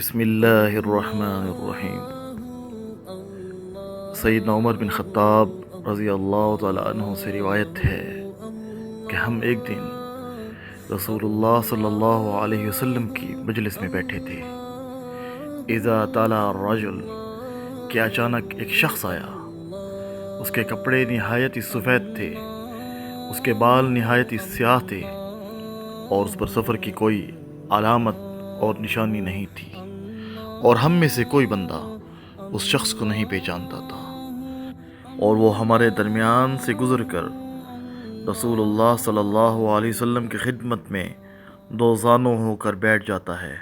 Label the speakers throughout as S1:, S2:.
S1: بسم اللہ الرحمن الرحیم۔ سیدنا عمر بن خطاب رضی اللہ تعالی عنہ سے روایت ہے کہ ہم ایک دن رسول اللہ صلی اللہ علیہ وسلم کی مجلس میں بیٹھے تھے۔ اذا طلع الرجل، کہ اچانک ایک شخص آیا۔ اس کے کپڑے نہایت ہی سفید تھے، اس کے بال نہایت ہی سیاہ تھے، اور اس پر سفر کی کوئی علامت اور نشانی نہیں تھی، اور ہم میں سے کوئی بندہ اس شخص کو نہیں پہچانتا تھا، اور وہ ہمارے درمیان سے گزر کر رسول اللہ صلی اللہ علیہ وسلم کی خدمت میں دو زانو ہو کر بیٹھ جاتا ہے،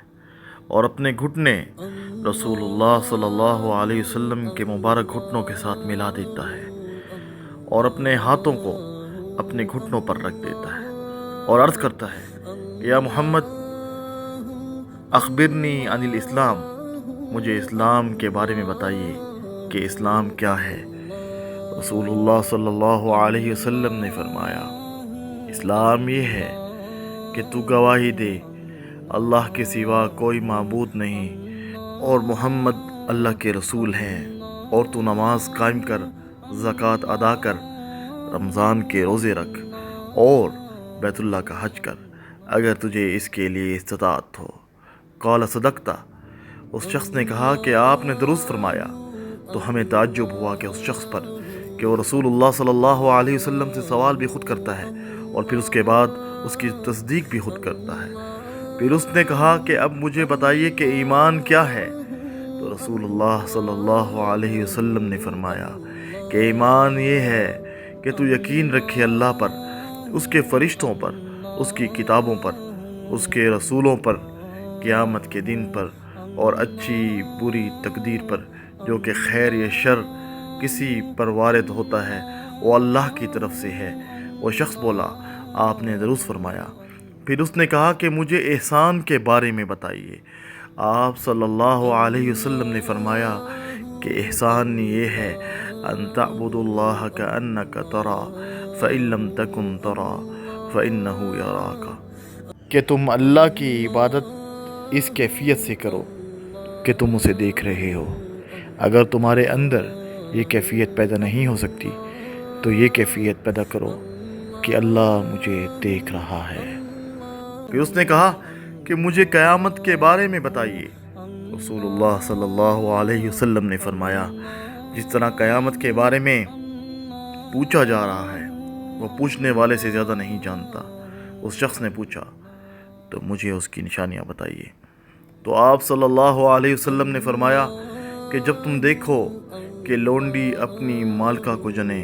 S1: اور اپنے گھٹنے رسول اللہ صلی اللہ علیہ وسلم کے مبارک گھٹنوں کے ساتھ ملا دیتا ہے، اور اپنے ہاتھوں کو اپنے گھٹنوں پر رکھ دیتا ہے، اور عرض کرتا ہے کہ یا محمد اخبرنی عن الاسلام، مجھے اسلام کے بارے میں بتائیے کہ اسلام کیا ہے۔ رسول اللہ صلی اللہ علیہ وسلم نے فرمایا، اسلام یہ ہے کہ تو گواہی دے اللہ کے سوا کوئی معبود نہیں، اور محمد اللہ کے رسول ہیں، اور تو نماز قائم کر، زکوٰۃ ادا کر، رمضان کے روزے رکھ، اور بیت اللہ کا حج کر اگر تجھے اس کے لیے استطاعت ہو۔ قال صدقتا، اس شخص نے کہا کہ آپ نے درست فرمایا۔ تو ہمیں تعجب ہوا کہ اس شخص پر کہ وہ رسول اللہ صلی اللہ علیہ وسلم سے سوال بھی خود کرتا ہے، اور پھر اس کے بعد اس کی تصدیق بھی خود کرتا ہے۔ پھر اس نے کہا کہ اب مجھے بتائیے کہ ایمان کیا ہے۔ تو رسول اللہ صلی اللہ علیہ وسلم نے فرمایا کہ ایمان یہ ہے کہ تو یقین رکھے اللہ پر، اس کے فرشتوں پر، اس کی کتابوں پر، اس کے رسولوں پر، قیامت کے دن پر، اور اچھی بری تقدیر پر، جو کہ خیر یا شر کسی پر وارد ہوتا ہے وہ اللہ کی طرف سے ہے۔ وہ شخص بولا، آپ نے درست فرمایا۔ پھر اس نے کہا کہ مجھے احسان کے بارے میں بتائیے۔ آپ صلی اللہ علیہ وسلم نے فرمایا کہ احسان یہ ہے ان تعبد اللہ کأنک ترا فإن لم تکن ترا فإنہ یراک، کہ تم اللہ کی عبادت اس کیفیت سے کرو کہ تم اسے دیکھ رہے ہو۔ اگر تمہارے اندر یہ کیفیت پیدا نہیں ہو سکتی تو یہ کیفیت پیدا کرو کہ اللہ مجھے دیکھ رہا ہے۔ پھر اس نے کہا کہ مجھے قیامت کے بارے میں بتائیے۔ رسول اللہ صلی اللہ علیہ وسلم نے فرمایا، جس طرح قیامت کے بارے میں پوچھا جا رہا ہے وہ پوچھنے والے سے زیادہ نہیں جانتا۔ اس شخص نے پوچھا تو مجھے اس کی نشانیاں بتائیے۔ تو آپ صلی اللہ علیہ وسلم نے فرمایا کہ جب تم دیکھو کہ لونڈی اپنی مالکہ کو جنے،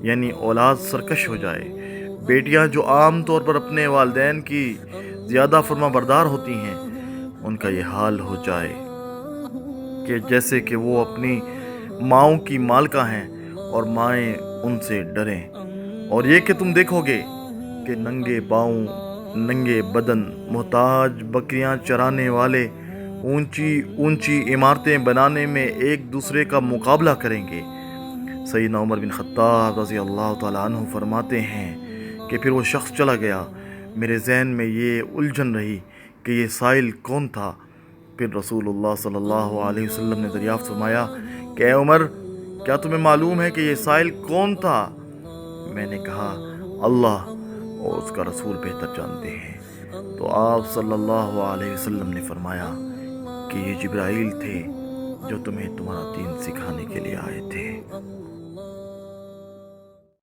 S1: یعنی اولاد سرکش ہو جائے، بیٹیاں جو عام طور پر اپنے والدین کی زیادہ فرما بردار ہوتی ہیں، ان کا یہ حال ہو جائے کہ جیسے کہ وہ اپنی ماؤں کی مالکہ ہیں اور مائیں ان سے ڈریں، اور یہ کہ تم دیکھو گے کہ ننگے پاؤں، ننگے بدن، محتاج بکریاں چرانے والے اونچی اونچی عمارتیں بنانے میں ایک دوسرے کا مقابلہ کریں گے۔ سیدنا عمر بن خطاب رضی اللہ تعالیٰ عنہ فرماتے ہیں کہ پھر وہ شخص چلا گیا، میرے ذہن میں یہ الجھن رہی کہ یہ سائل کون تھا۔ پھر رسول اللہ صلی اللہ علیہ وسلم نے دریافت فرمایا کہ اے عمر، کیا تمہیں معلوم ہے کہ یہ سائل کون تھا؟ میں نے کہا، اللہ اور اس کا رسول بہتر جانتے ہیں۔ تو آپ صلی اللہ علیہ وسلم نے فرمایا کہ یہ جبرائیل تھے جو تمہیں تمہارا دین سکھانے کے لیے آئے تھے۔